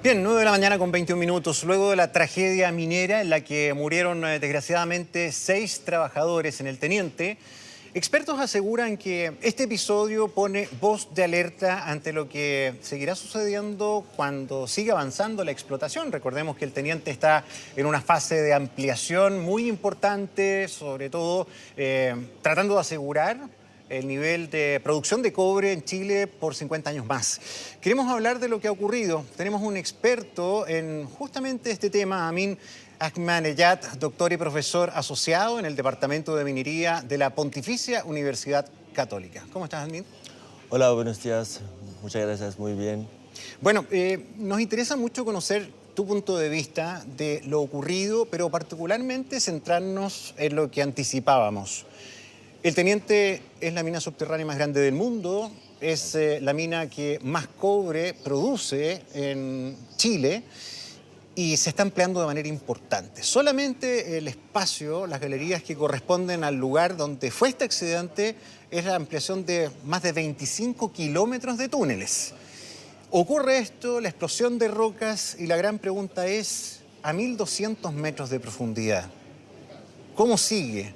Bien, 9 de la mañana con 21 minutos. Luego de la tragedia minera en la que murieron desgraciadamente 6 trabajadores en el Teniente, expertos aseguran que este episodio pone voz de alerta ante lo que seguirá sucediendo cuando siga avanzando la explotación. Recordemos que el Teniente está en una fase de ampliación muy importante, sobre todo tratando de asegurar el nivel de producción de cobre en Chile por 50 años más. Queremos hablar de lo que ha ocurrido. Tenemos un experto en justamente este tema, Amin Ahmadinejad, doctor y profesor asociado en el Departamento de Minería de la Pontificia Universidad Católica. ¿Cómo estás, Amin? Hola, buenos días. Muchas gracias, muy bien. Bueno, nos interesa mucho conocer tu punto de vista de lo ocurrido, pero particularmente centrarnos en lo que anticipábamos. El Teniente es la mina subterránea más grande del mundo, es la mina que más cobre produce en Chile y se está ampliando de manera importante. Solamente el espacio, las galerías que corresponden al lugar donde fue este accidente, es la ampliación de más de 25 kilómetros de túneles. Ocurre esto, la explosión de rocas, y la gran pregunta es, a 1.200 metros de profundidad, ¿cómo sigue?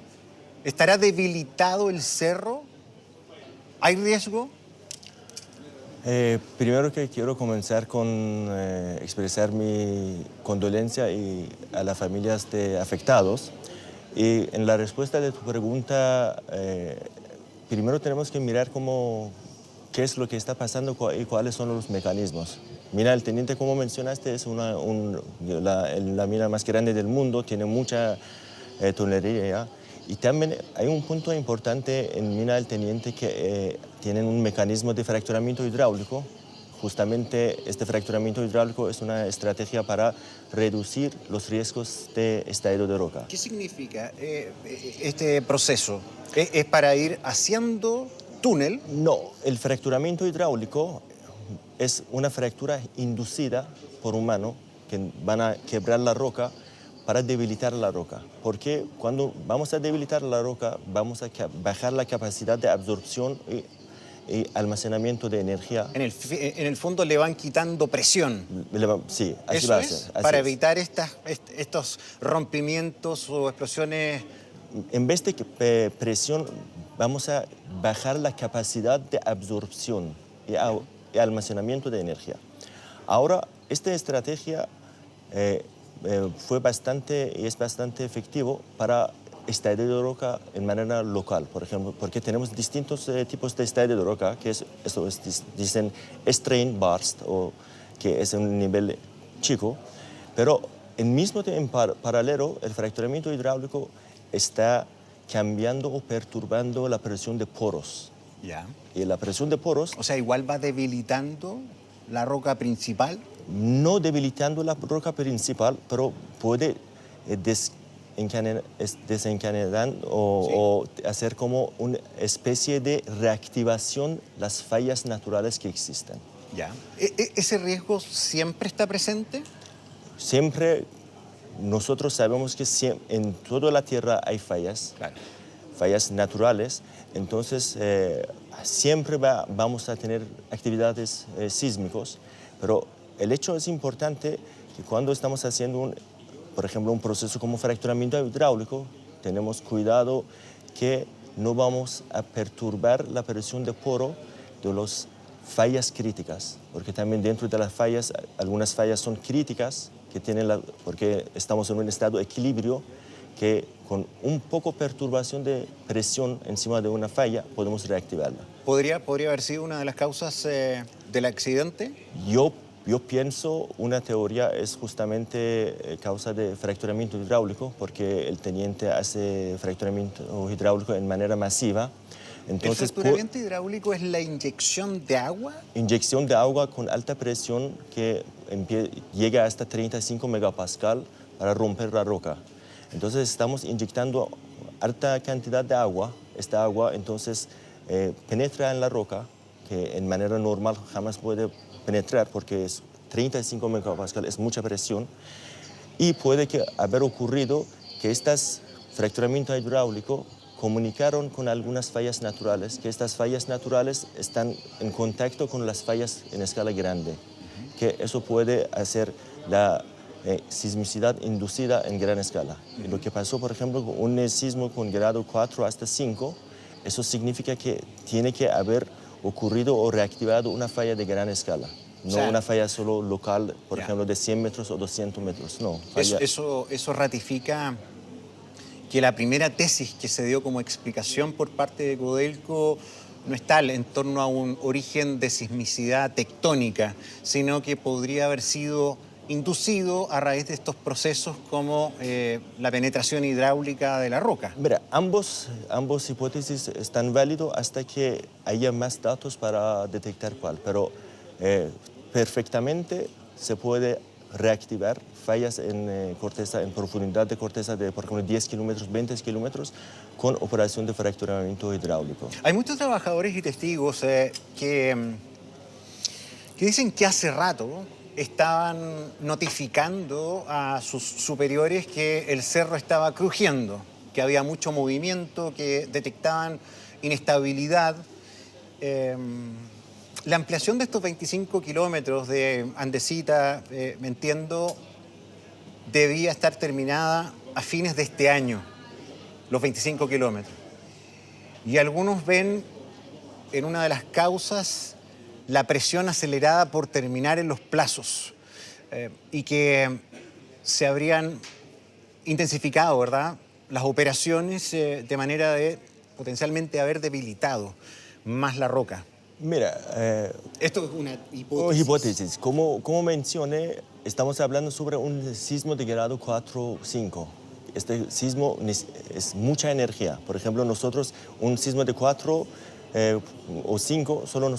¿Estará debilitado el cerro? ¿Hay riesgo? Primero que quiero comenzar con expresar mi condolencia a las familias de afectados. Y en la respuesta de tu pregunta, primero tenemos que mirar qué es lo que está pasando y cuáles son los mecanismos. Mira, el Teniente, como mencionaste, es la mina más grande del mundo, tiene mucha tunería. Y también hay un punto importante en Mina del Teniente que tienen un mecanismo de fracturamiento hidráulico. Justamente este fracturamiento hidráulico es una estrategia para reducir los riesgos de estallido de roca. ¿Qué significa este proceso? ¿Es para ir haciendo túnel? No, el fracturamiento hidráulico es una fractura inducida por humano que van a quebrar la roca para debilitar la roca, porque cuando vamos a debilitar la roca vamos a bajar la capacidad de absorción y almacenamiento de energía. En el fondo le van quitando presión. Sí, así ¿Eso va a es? ser. Así Para es. evitar estos rompimientos o explosiones. En vez de presión, vamos a bajar la capacidad de absorción y almacenamiento de energía. Ahora, esta estrategia es bastante efectivo para estallido de roca en manera local, por ejemplo, porque tenemos distintos tipos de estallido de roca, que dicen strain burst, o que es un nivel chico, pero en paralelo el fracturamiento hidráulico está cambiando o perturbando la presión de poros. Ya. Y la presión de poros... O sea, igual va debilitando la roca principal. No debilitando la roca principal, pero puede desencadenar o hacer como una especie de reactivación las fallas naturales que existen. Ya. ¿Ese riesgo siempre está presente? Siempre nosotros sabemos que en toda la Tierra hay fallas, Claro. fallas naturales, entonces siempre vamos a tener actividades sísmicas, pero el hecho es importante que cuando estamos haciendo, por ejemplo, un proceso como fracturamiento hidráulico, tenemos cuidado que no vamos a perturbar la presión de poro de las fallas críticas, porque también dentro de las fallas, algunas fallas son críticas, porque estamos en un estado de equilibrio, que con un poco perturbación de presión encima de una falla podemos reactivarla. ¿Podría haber sido una de las causas del accidente? Yo pienso, una teoría es justamente causa de fracturamiento hidráulico, porque el Teniente hace fracturamiento hidráulico en manera masiva. Entonces, ¿El fracturamiento hidráulico es la inyección de agua? Inyección de agua con alta presión que llega hasta 35 megapascal para romper la roca. Entonces estamos inyectando alta cantidad de agua. Esta agua entonces penetra en la roca, que en manera normal jamás puede penetrar porque es 35 megapascal, es mucha presión, y puede haber ocurrido que estos fracturamientos hidráulicos comunicaron con algunas fallas naturales, que estas fallas naturales están en contacto con las fallas en escala grande, porque eso puede hacer la sismicidad inducida en gran escala. Y lo que pasó, por ejemplo, con un sismo con grado 4 hasta 5, eso significa que tiene que haber ocurrido o reactivado una falla de gran escala. No una falla solo local, por ejemplo, de 100 metros o 200 metros. No, falla. Eso ratifica que la primera tesis que se dio como explicación por parte de Codelco no está en torno a un origen de sismicidad tectónica, sino que podría haber sido inducido a raíz de estos procesos como la penetración hidráulica de la roca. Mira, ambos hipótesis están válidos hasta que haya más datos para detectar cuál, pero perfectamente se puede reactivar fallas en corteza, en profundidad de corteza de, por ejemplo, 10 kilómetros, 20 kilómetros, con operación de fracturamiento hidráulico. Hay muchos trabajadores y testigos que dicen que hace rato estaban notificando a sus superiores que el cerro estaba crujiendo, que había mucho movimiento, que detectaban inestabilidad. La ampliación de estos 25 kilómetros de andesita, me entiendo, debía estar terminada a fines de este año, los 25 kilómetros. Y algunos ven en una de las causas la presión acelerada por terminar en los plazos y que se habrían intensificado, ¿verdad?, las operaciones de manera de potencialmente haber debilitado más la roca. Mira, esto es una hipótesis. Hipótesis. Como mencioné, estamos hablando sobre un sismo de grado 4 o 5. Este sismo es mucha energía. Por ejemplo, nosotros, un sismo de 4 o 5, solo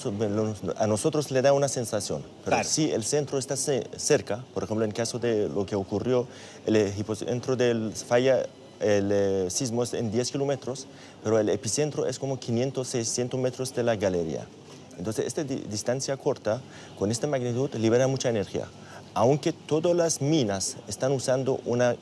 a nosotros le da una sensación. Pero claro, si el centro está cerca, por ejemplo, en caso de lo que ocurrió, el epicentro del falla, el sismo es en 10 kilómetros, pero el epicentro es como 500, 600 metros de la galería. Entonces, esta distancia corta, con esta magnitud, libera mucha energía. Aunque todas las minas están usando una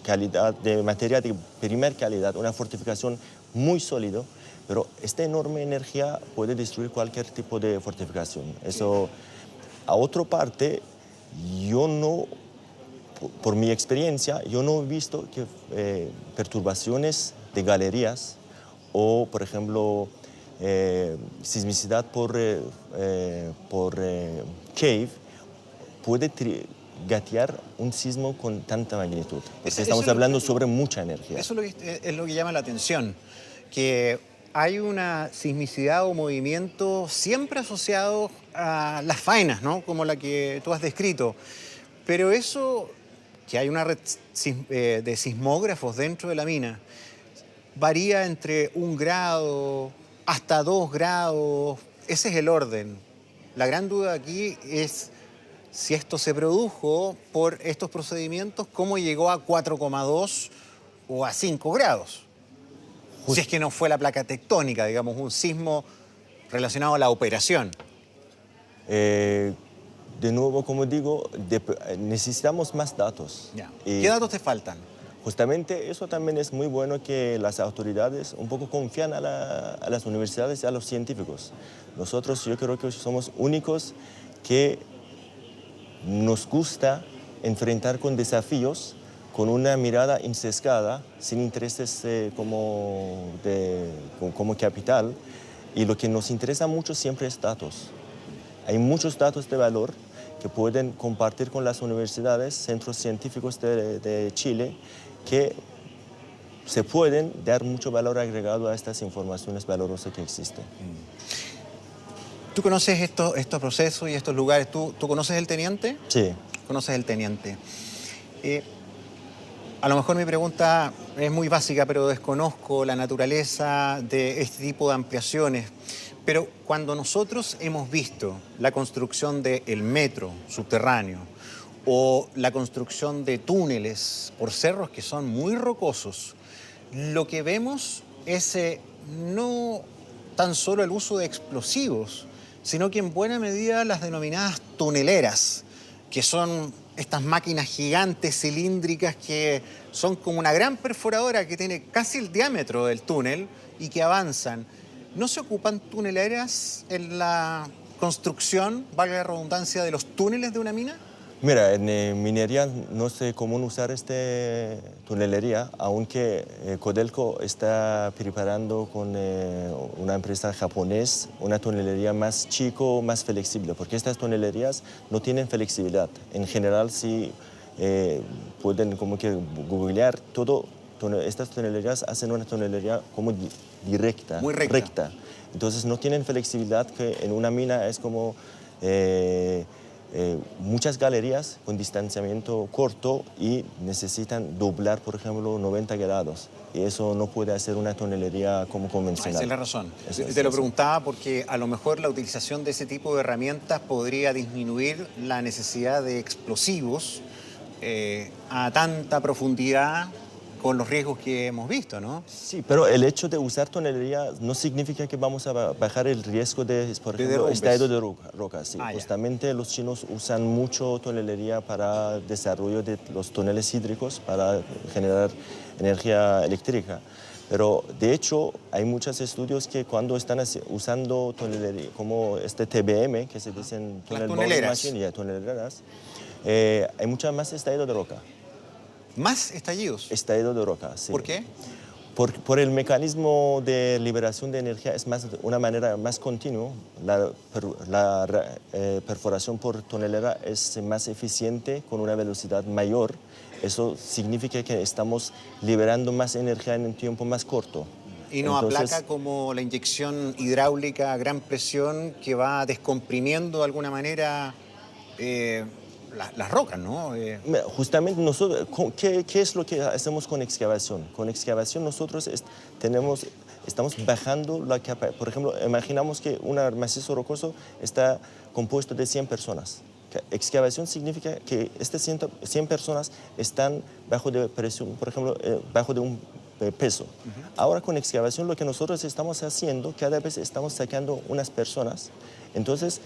calidad de material de primera calidad, una fortificación muy sólida, pero esta enorme energía puede destruir cualquier tipo de fortificación. Eso, a otra parte, yo no, por mi experiencia, yo no he visto que perturbaciones de galerías o, por ejemplo, sismicidad por cave puede gatear un sismo con tanta magnitud. Estamos hablando sobre mucha energía. Eso es lo que llama la atención, que hay una sismicidad o movimiento siempre asociado a las faenas, ¿no?, como la que tú has descrito. Pero eso, que hay una red de sismógrafos dentro de la mina, varía entre 1 grado hasta 2 grados. Ese es el orden. La gran duda aquí es si esto se produjo por estos procedimientos, cómo llegó a 4,2 o a 5 grados. Si es que no fue la placa tectónica, digamos, un sismo relacionado a la operación. De nuevo, como digo, necesitamos más datos. ¿Qué datos te faltan? Justamente eso también es muy bueno, que las autoridades un poco confían a las universidades y a los científicos. Nosotros, yo creo que somos únicos que nos gusta enfrentar con desafíos con una mirada insesgada, sin intereses como capital. Y lo que nos interesa mucho siempre es datos. Hay muchos datos de valor que pueden compartir con las universidades, centros científicos de Chile, que se pueden dar mucho valor agregado a estas informaciones valorosas que existen. ¿Tú conoces estos procesos y estos lugares? ¿Tú conoces el teniente? Sí. ¿Conoces el teniente? A lo mejor mi pregunta es muy básica, pero desconozco la naturaleza de este tipo de ampliaciones. Pero cuando nosotros hemos visto la construcción del metro subterráneo o la construcción de túneles por cerros que son muy rocosos, lo que vemos es no tan solo el uso de explosivos, sino que en buena medida las denominadas tuneleras, que son estas máquinas gigantes cilíndricas que son como una gran perforadora que tiene casi el diámetro del túnel y que avanzan. ¿No se ocupan tuneleras en la construcción, valga la redundancia, de los túneles de una mina? Mira, en minería no es común usar esta tunelería, aunque Codelco está preparando con una empresa japonesa una tunelería más chico, más flexible, porque estas tunelerías no tienen flexibilidad. En general, si pueden como que googlear todo, estas tunelerías hacen una tunelería como directa, muy recta. Entonces no tienen flexibilidad, que en una mina es como muchas galerías con distanciamiento corto y necesitan doblar, por ejemplo, 90 grados. Y eso no puede hacer una tunelería como convencional. Esa es la razón. Te lo preguntaba porque a lo mejor la utilización de ese tipo de herramientas podría disminuir la necesidad de explosivos a tanta profundidad con los riesgos que hemos visto, ¿no? Sí, pero el hecho de usar tunelería no significa que vamos a bajar el riesgo de, por ejemplo, estallido de roca. Sí. Justamente los chinos usan mucho tunelería para el desarrollo de los túneles hídricos para generar energía eléctrica. Pero de hecho hay muchos estudios que cuando están usando tunelería, como este TBM, que se dicen tuneleras, hay mucha más estallido de roca. ¿Más estallidos? Estallido de roca, sí. ¿Por qué? Por el mecanismo de liberación de energía es una manera más continua. La perforación por tonelera es más eficiente con una velocidad mayor. Eso significa que estamos liberando más energía en un tiempo más corto. Y no aplaca como la inyección hidráulica a gran presión que va descomprimiendo de alguna manera las rocas, ¿no? Justamente nosotros, ¿qué es lo que hacemos con excavación? Con excavación nosotros estamos bajando la capa. Por ejemplo, imaginamos que un macizo rocoso está compuesto de 100 personas. Excavación significa que estas 100 personas están bajo de presión, por ejemplo, bajo de un peso. Ahora con excavación lo que nosotros estamos haciendo, cada vez estamos sacando unas personas. Entonces,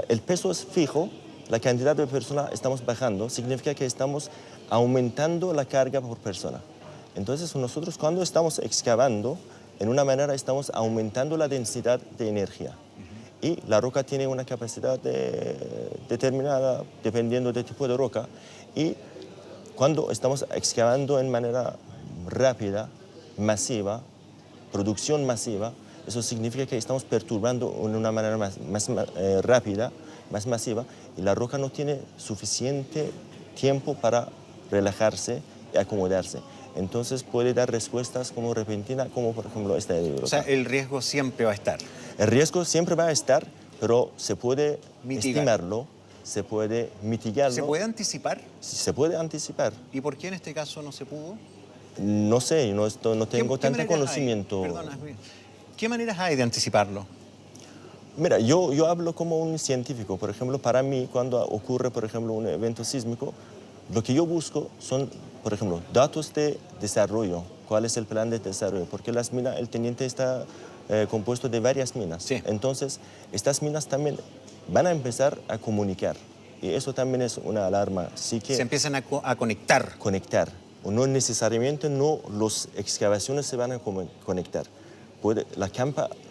el peso es fijo. La cantidad de personas estamos bajando, significa que estamos aumentando la carga por persona. Entonces nosotros cuando estamos excavando, en una manera estamos aumentando la densidad de energía. Y la roca tiene una capacidad determinada dependiendo del tipo de roca. Y cuando estamos excavando en manera rápida, masiva, producción masiva, eso significa que estamos perturbando en una manera más rápida, más masiva, y la roca no tiene suficiente tiempo para relajarse y acomodarse. Entonces puede dar respuestas como repentinas, como por ejemplo esta de roca. O sea, el riesgo siempre va a estar. El riesgo siempre va a estar, pero se puede estimarlo, se puede mitigarlo. ¿Se puede anticipar? Se puede anticipar. ¿Y por qué en este caso no se pudo? No sé, no tengo tanto conocimiento. Perdona, ¿qué maneras hay de anticiparlo? Mira, yo hablo como un científico. Por ejemplo, para mí, cuando ocurre, por ejemplo, un evento sísmico, lo que yo busco son, por ejemplo, datos de desarrollo. ¿Cuál es el plan de desarrollo? Porque las minas, el teniente está compuesto de varias minas. Sí. Entonces, estas minas también van a empezar a comunicar. Y eso también es una alarma. Así que se empiezan a conectar. Conectar. O no necesariamente las excavaciones se van a conectar.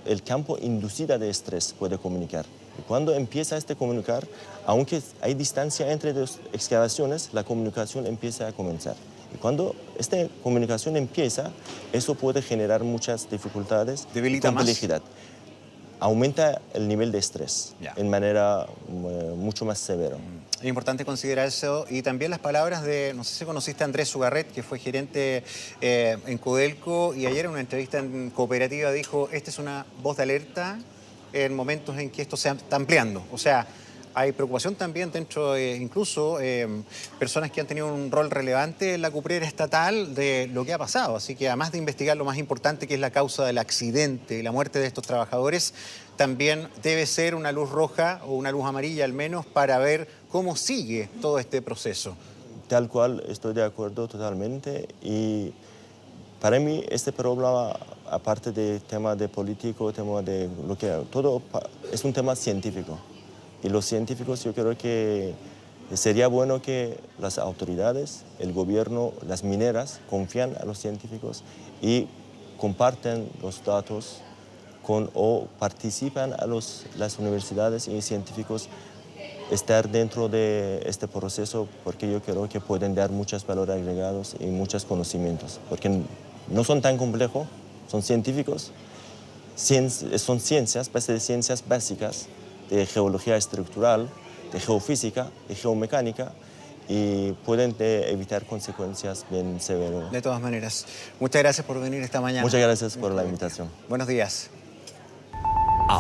El campo inducido de estrés puede comunicar. Y cuando empieza a comunicar, aunque hay distancia entre las excavaciones, la comunicación empieza a comenzar. Y cuando esta comunicación empieza, eso puede generar muchas dificultades y complejidad. Aumenta el nivel de estrés en manera mucho más severa. Es importante considerar eso y también las palabras de, no sé si conociste a Andrés Sugarret, que fue gerente en Codelco y ayer en una entrevista en Cooperativa dijo, esta es una voz de alerta en momentos en que esto se está ampliando. O sea, hay preocupación también dentro de incluso personas que han tenido un rol relevante en la cuprera estatal de lo que ha pasado. Así que además de investigar lo más importante que es la causa del accidente y la muerte de estos trabajadores, también debe ser una luz roja o una luz amarilla al menos para ver cómo sigue todo este proceso. Tal cual, estoy de acuerdo totalmente y para mí este problema, aparte del tema de político, tema de lo que todo es un tema científico. Y los científicos, yo creo que sería bueno que las autoridades, el gobierno, las mineras confíen a los científicos y comparten los datos o participan a las universidades y científicos estar dentro de este proceso, porque yo creo que pueden dar muchos valores agregados y muchos conocimientos, porque no son tan complejos, son científicos, son ciencias, base de ciencias básicas, de geología estructural, de geofísica, de geomecánica, y pueden evitar consecuencias bien severas. De todas maneras, muchas gracias por venir esta mañana. Muchas gracias por la invitación. Buenos días.